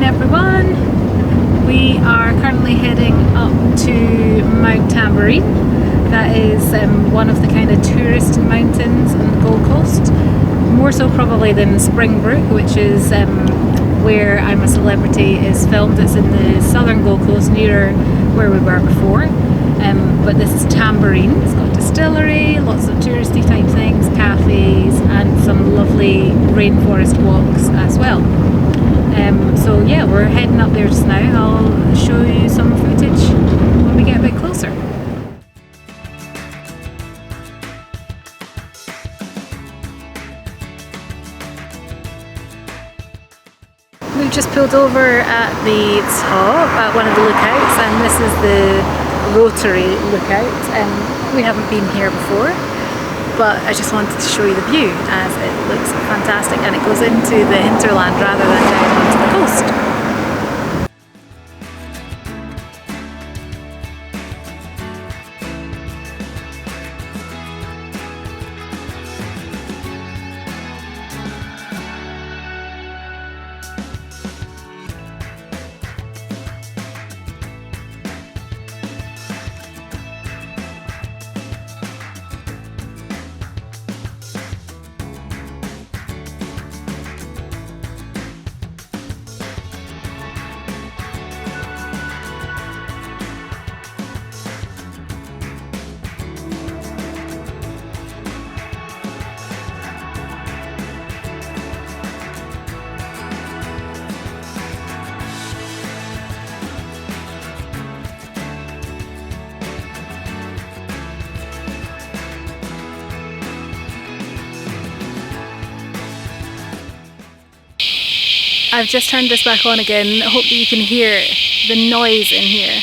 everyone. We are currently heading up to Mount Tamborine. That is one of the kind of tourist mountains on the Gold Coast. More so probably than Springbrook, which is where I'm a Celebrity is filmed. It's in the southern Gold Coast, nearer where we were before. But this is Tamborine. It's got a distillery, lots of touristy type things, cafes, and some lovely rainforest walks as well. So yeah, we're heading up there just now. I'll show you some footage when we get a bit closer. We've just pulled over at the top at one of the lookouts, and this is the Rotary lookout. We haven't been here before, but I just wanted to show you the view as it looks fantastic, and it goes into the hinterland rather than down onto the coast. I've just turned this back on again. I hope that you can hear the noise in here.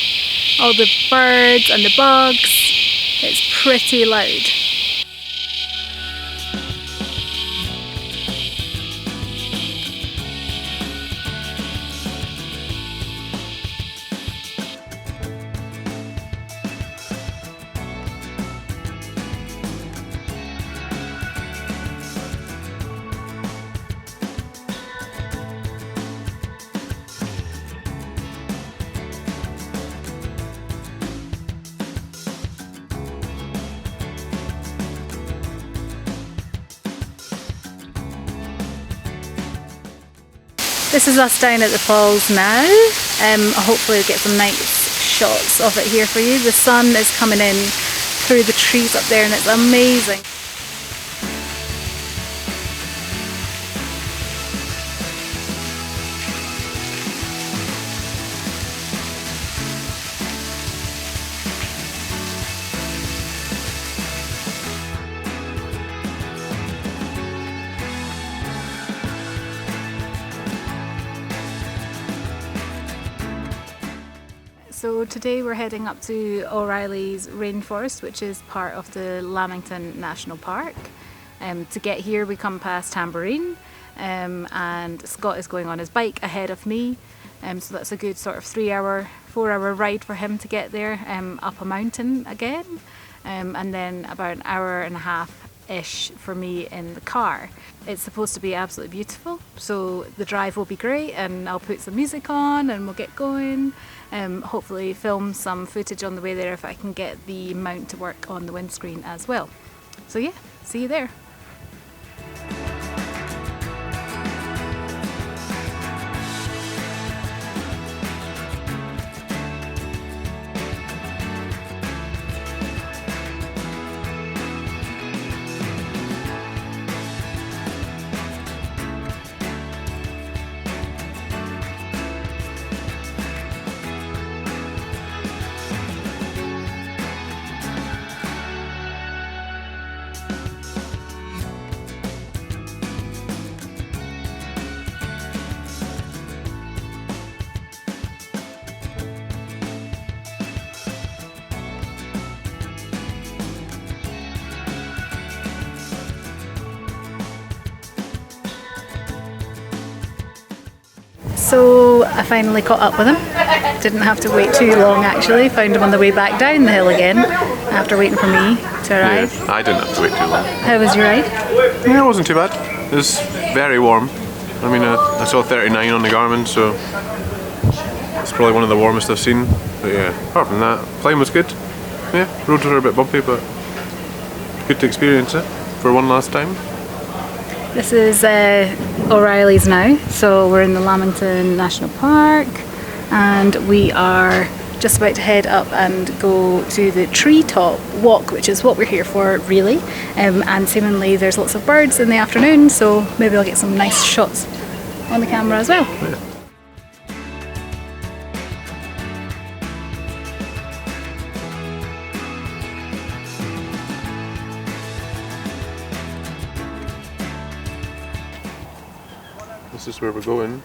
All the birds and the bugs. It's pretty loud. This is us down at the falls now. Hopefully I'll get some nice shots of it here for you. The sun is coming in through the trees up there and it's amazing. So today we're heading up to O'Reilly's rainforest, which is part of the Lamington National Park. To get here we come past Tamborine, and Scott is going on his bike ahead of me, so that's a good sort of 4-hour ride for him to get there, up a mountain again, and then about an hour and a half-ish for me in the car. It's supposed to be absolutely beautiful, so the drive will be great, and I'll put some music on and we'll get going. Hopefully film some footage on the way there if I can get the mount to work on the windscreen as well. So yeah, see you there. So I finally caught up with him. Didn't have to wait too long actually. Found him on the way back down the hill again after waiting for me to arrive. Yeah, I didn't have to wait too long. How was your ride? Yeah, it wasn't too bad. It was very warm. I mean, I saw 39 on the Garmin, so it's probably one of the warmest I've seen. But yeah, apart from that, climb was good. Yeah, roads were a bit bumpy, but good to experience it for one last time. This is O'Reilly's now, so we're in the Lamington National Park and we are just about to head up and go to the treetop walk, which is what we're here for really, and seemingly there's lots of birds in the afternoon, so maybe I'll get some nice shots on the camera as well. Yeah. This is where we're going.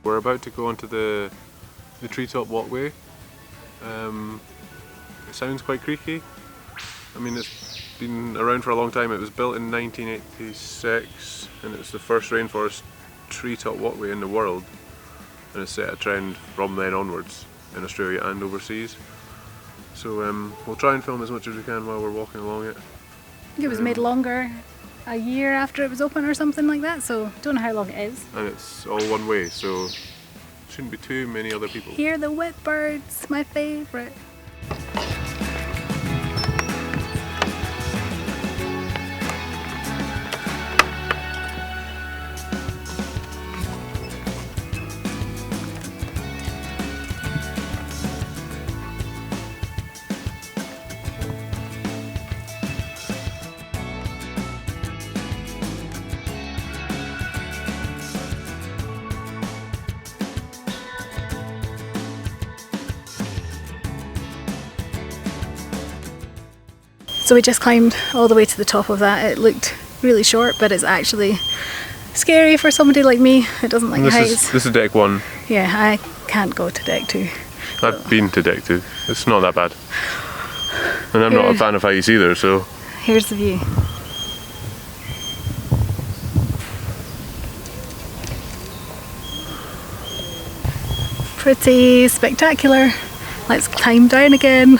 We're about to go onto the treetop walkway. It sounds quite creaky. I mean, it's been around for a long time. It was built in 1986 and it's the first rainforest treetop walkway in the world, and it's set a trend from then onwards in Australia and overseas. So we'll try and film as much as we can while we're walking along it. I think it was made longer a year after it was open or something like that, so don't know how long it is. And it's all one way, so shouldn't be too many other people. Hear the whipbirds, my favourite. So we just climbed all the way to the top of that. It looked really short, but it's actually scary for somebody like me that doesn't like heights. This is deck 1. Yeah, I can't go to deck 2. I've been to deck 2. It's not that bad. And I'm not a fan of heights either, so... Here's the view. Pretty spectacular. Let's climb down again.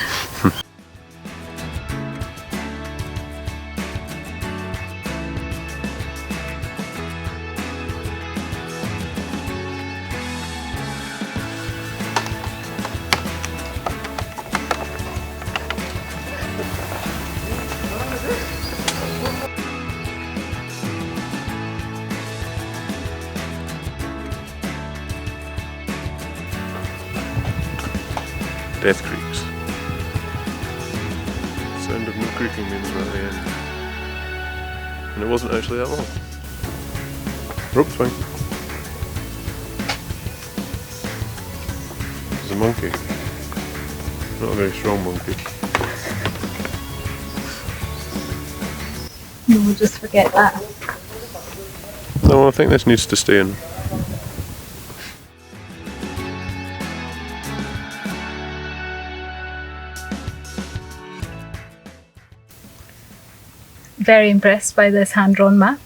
Death creaks. Sound of no creaking means we're at the end. And it wasn't actually that long. Rope swing. There's a monkey. Not a very strong monkey. No, we'll just forget that. No, I think this needs to stay in. Very impressed by this hand-drawn map.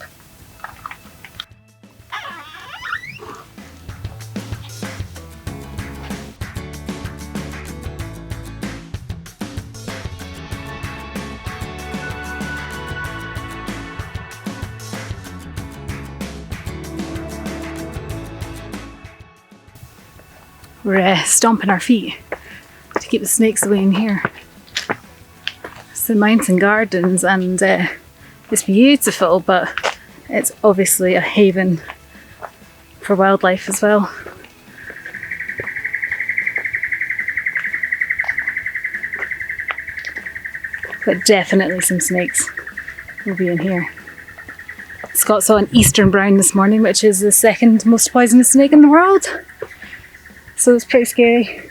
We're stomping our feet to keep the snakes away in here. It's the mountain gardens and it's beautiful, but it's obviously a haven for wildlife as well. But definitely some snakes will be in here. Scott saw an eastern brown this morning, which is the second most poisonous snake in the world. so it's pretty scary.